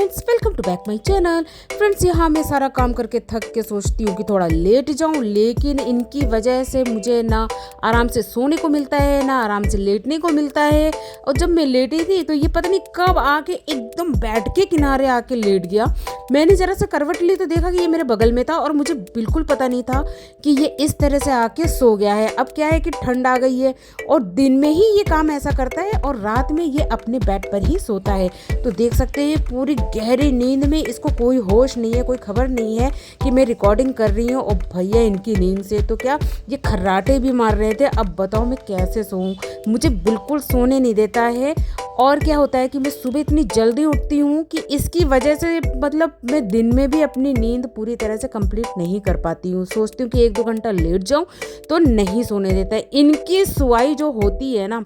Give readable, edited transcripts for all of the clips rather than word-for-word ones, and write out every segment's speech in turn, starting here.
Friends, welcome to back my channel. Friends, यहाँ मैं सारा काम करके थक के सोचती हूँ कि थोड़ा लेट जाऊँ, लेकिन इनकी वजह से मुझे ना आराम से सोने को मिलता है ना आराम से लेटने को मिलता है। और जब मैं लेटी थी तो ये पता नहीं कब आके एकदम बेड के किनारे आके लेट गया। मैंने जरा सा करवट ली तो देखा कि ये मेरे बगल में था और मुझे बिल्कुल पता नहीं था कि ये इस तरह से आके सो गया है। अब क्या है कि ठंड आ गई है और दिन में ही ये काम ऐसा करता है और रात में ये अपने बेड पर ही सोता है। तो देख सकते हैं पूरी गहरी नींद में इसको कोई होश नहीं है, कोई खबर नहीं है कि मैं रिकॉर्डिंग कर रही हूँ। और भैया इनकी नींद से तो क्या ये खर्राटे भी मार रहे थे। अब बताओ मैं कैसे सोऊं, मुझे बिल्कुल सोने नहीं देता है। और क्या होता है कि मैं सुबह इतनी जल्दी उठती हूँ कि इसकी वजह से मतलब मैं दिन में भी अपनी नींद पूरी तरह से कंप्लीट नहीं कर पाती हूँ। सोचती हूँ कि 1-2 घंटा लेट जाऊँ तो नहीं सोने देता है। इनकी सुवाई जो होती है ना,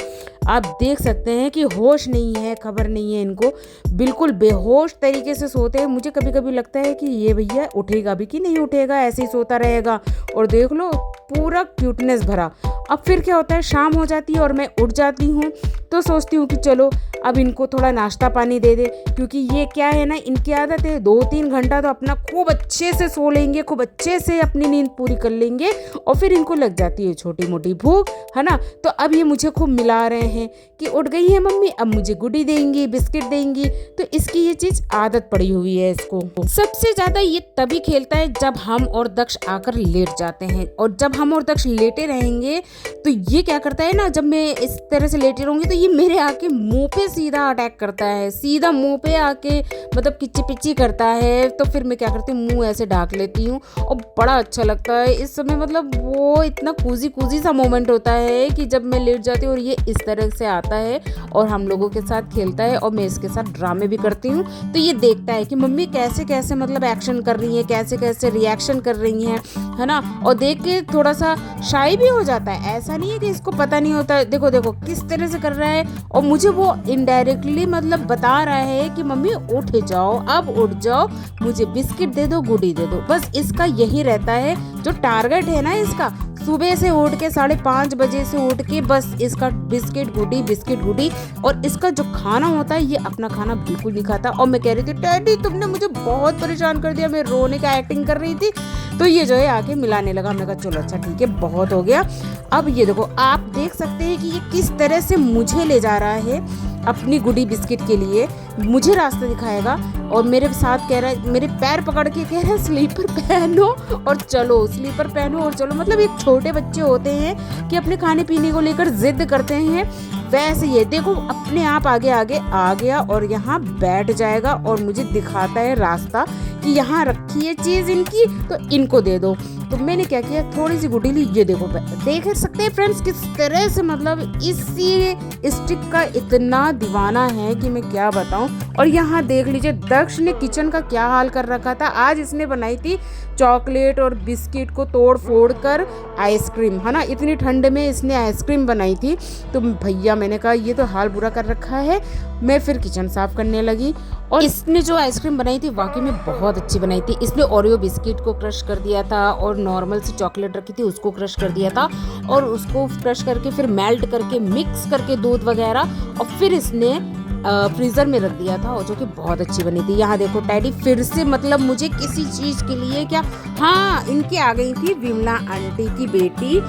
आप देख सकते हैं कि होश नहीं है, खबर नहीं है इनको, बिल्कुल बेहोश तरीके से सोते हैं। मुझे कभी कभी लगता है कि ये भैया उठेगा भी कि नहीं उठेगा, ऐसे ही सोता रहेगा। और देख लो पूरा क्यूटनेस भरा। अब फिर क्या होता है, शाम हो जाती है और मैं उठ जाती हूँ तो सोचती हूँ कि चलो अब इनको थोड़ा नाश्ता पानी दे दे, क्योंकि ये क्या है ना, इनकी आदत है 2-3 घंटा तो अपना खूब अच्छे से सो लेंगे, खूब अच्छे से अपनी नींद पूरी कर लेंगे और फिर इनको लग जाती है छोटी मोटी भूख, है ना। तो अब ये मुझे खूब मिला रहे हैं कि उठ गई है मम्मी, अब मुझे गुडी देंगी, बिस्किट देंगी। तो इसकी ये चीज आदत पड़ी हुई है इसको। सबसे ज्यादा ये तभी खेलता है जब हम और दक्ष आकर लेट जाते हैं, और जब हम और दक्ष लेटे रहेंगे तो ये क्या करता है ना, जब मैं इस तरह से लेटी रहूंगी तो ये मेरे आके मुंह पे सीधा अटैक करता है, सीधा मुंह पे आके मतलब किच्ची पिच्ची करता है। तो फिर मैं क्या करती हूँ, मुंह ऐसे ढाक लेती हूँ और बड़ा अच्छा लगता है इस समय। मतलब वो इतना कूजी कूजी सा मोमेंट होता है कि जब मैं लेट जाती हूँ और ये इस तरह से आता है और हम लोगों के साथ खेलता है और मैं इसके साथ ड्रामे भी करती हूँ। तो ये देखता है कि मम्मी कैसे कैसे मतलब एक्शन कर रही है, कैसे कैसे रिएक्शन कर रही हैं, है ना। और देख के थोड़ा सा शाई भी हो जाता है। ऐसा नहीं है कि इसको पता नहीं होता है, देखो देखो किस तरह से कर रहा है। और मुझे वो इनडायरेक्टली मतलब बता रहा है कि मम्मी उठ जाओ, अब उठ जाओ, मुझे बिस्किट दे दो, गुडी दे दो। बस इसका यही रहता है, जो टारगेट है ना इसका, सुबह से उठ के 5:30 बजे से उठ के बस इसका बिस्किट गुडी। और इसका जो खाना होता है, ये अपना खाना बिल्कुल नहीं खाता। और मैं कह रही थी डैडी तुमने मुझे बहुत परेशान कर दिया, मैं रोने का एक्टिंग कर रही थी, तो ये जो है आके मिलाने लगा। हमने कहा चलो अच्छा ठीक है, बहुत हो गया। अब ये देखो, आप देख सकते हैं कि ये किस तरह से मुझे ले जा रहा है अपनी गुडी बिस्किट के लिए, मुझे रास्ता दिखाएगा और मेरे साथ कह रहा है, मेरे पैर पकड़ के कह रहा है स्लीपर पहनो और चलो, स्लीपर पहनो और चलो। मतलब एक छोटे बच्चे होते हैं कि अपने खाने पीने को लेकर जिद करते हैं, वैसे ये देखो अपने आप आगे आगे आ गया और यहाँ बैठ जाएगा और मुझे दिखाता है रास्ता कि यहाँ रखी है चीज इनकी, तो इनको दे दो। तो मैंने क्या किया, थोड़ी सी गुडी ली, ये देखो देख सकते हैं फ्रेंड्स किस तरह से मतलब इसी स्टिक का इतना दीवाना है कि मैं क्या बताऊं। और यहाँ देख लीजिए दक्ष ने किचन का क्या हाल कर रखा था। आज इसने बनाई थी चॉकलेट और बिस्किट को तोड़ फोड़ कर आइसक्रीम, है ना। इतनी ठंड में इसने आइसक्रीम बनाई थी। तो भैया मैंने कहा ये तो हाल बुरा कर रखा है। मैं फिर किचन साफ करने लगी और इसने जो आइसक्रीम बनाई थी वाकई में बहुत अच्छी बनाई थी। इसने ओरियो बिस्किट को क्रश कर दिया था और नॉर्मल सी चॉकलेट रखी थी उसको क्रश कर दिया था और उसको क्रश करके फिर मेल्ट करके मिक्स करके दूध वगैरह और फिर इसने फ्रीजर में रख दिया था, और जो कि बहुत अच्छी बनी थी। यहाँ देखो टैडी फिर से मतलब मुझे किसी चीज के लिए क्या, हाँ इनकी आ गई थी विमला आंटी की बेटी,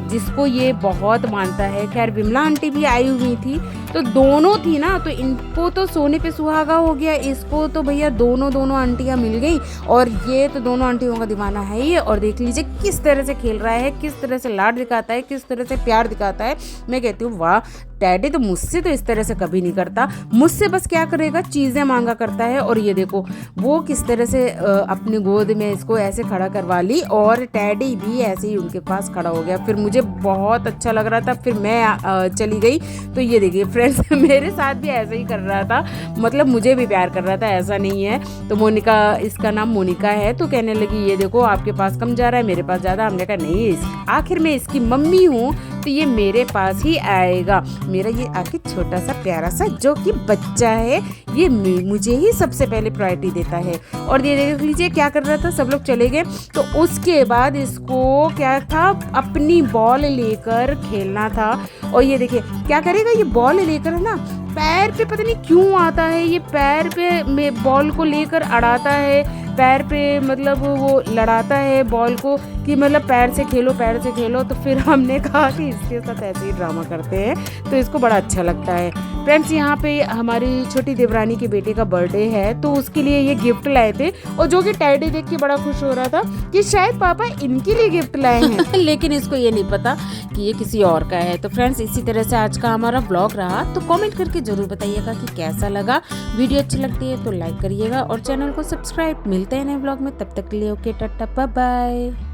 जिसको ये बहुत मानता है। खैर विमला आंटी भी आई हुई थी, तो दोनों थी ना, तो इनको तो सोने पे सुहागा हो गया, इसको तो भैया दोनों आंटियां मिल गई और ये तो दोनों आंटियों का दीवाना है ही। और देख लीजिए किस तरह से खेल रहा है, किस तरह से लाड दिखाता है, किस तरह से प्यार दिखाता है। मैं कहती हूँ वाह, डैडी तो मुझसे तो इस तरह से कभी नहीं करता, मुझसे बस क्या करेगा, चीजें मांगा करता है। और ये देखो वो किस तरह से अपनी गोद में इसको ऐसे खड़ा करवा ली और डैडी भी ऐसे ही उनके पास खड़ा हो गया। फिर मुझे बहुत अच्छा लग रहा था, फिर मैं चली गई। तो ये देखिए फ्रेंड्स मेरे साथ भी ऐसे ही कर रहा था, मतलब मुझे भी प्यार कर रहा था, ऐसा नहीं है। तो मोनिका, इसका नाम मोनिका है, तो कहने लगी ये देखो आपके पास कम जा रहा है, मेरे पास ज़्यादा। हमने कहा नहीं, आखिर मैं इसकी मम्मी हूँ तो ये मेरे पास ही आएगा। मेरा ये आके छोटा सा प्यारा सा जो कि बच्चा है, ये मुझे ही सबसे पहले प्रायोरिटी देता है। और ये देख लीजिए क्या कर रहा था, सब लोग चले गए तो उसके बाद इसको क्या था, अपनी बॉल लेकर खेलना था। और ये देखिए क्या करेगा, ये बॉल लेकर है ना पैर पे पता नहीं क्यों आता है, ये पैर पे में बॉल को लेकर अड़ाता है, पैर पे मतलब वो लड़ाता है बॉल को कि मतलब पैर से खेलो। तो फिर हमने कहा कि इसके साथ ऐसे ही ड्रामा करते हैं, तो इसको बड़ा अच्छा लगता है। फ्रेंड्स यहाँ पे हमारी छोटी देवरानी के बेटे का बर्थडे है, तो उसके लिए ये गिफ्ट लाए थे, और जो कि टैडी देख के बड़ा खुश हो रहा था कि शायद पापा इनके लिए गिफ्ट लाए हैं लेकिन इसको ये नहीं पता कि ये किसी और का है। तो फ्रेंड्स इसी तरह से आज का हमारा व्लॉग रहा, तो कमेंट करके जरूर बताइएगा कि कैसा लगा। वीडियो अच्छी लगती है तो लाइक करिएगा और चैनल को सब्सक्राइब। मिलते हैं नए व्लॉग में, तब तक के लिए ओके टाटा बाय बाय।